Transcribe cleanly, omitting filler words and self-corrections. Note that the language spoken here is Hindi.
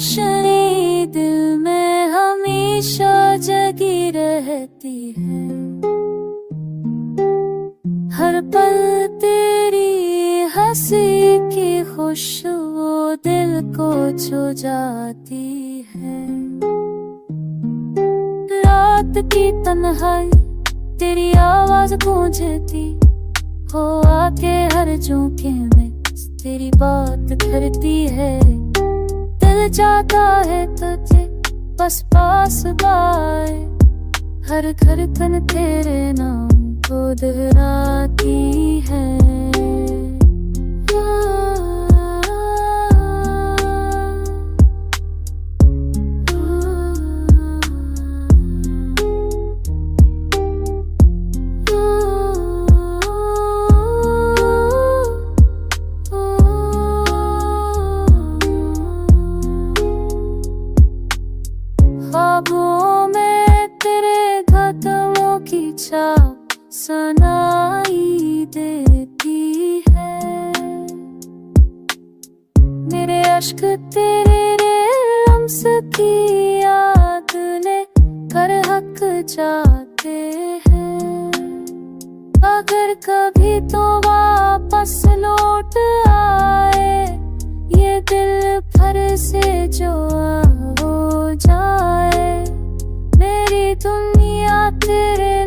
रोशनी दिल में हमेशा जगी रहती है। हर पल तेरी हंसी की खुशबू दिल को छू जाती है। रात की तन्हाई तेरी आवाज गूंजती हो आके हर झोंके में तेरी बात करती है। दिल चाहता है तुझे बस पास बाए, हर धड़कन तेरे नाम को दोहराती है। ख्वाबों में तेरे कदमों की छाप सुनाई देती है। मेरे अश्क तेरे लम्स की याद ले कर हक जाते हैं। अगर कभी तो वापस लौट आए ये दिल भर से जो हो जाए। मेरी दुनिया तेरे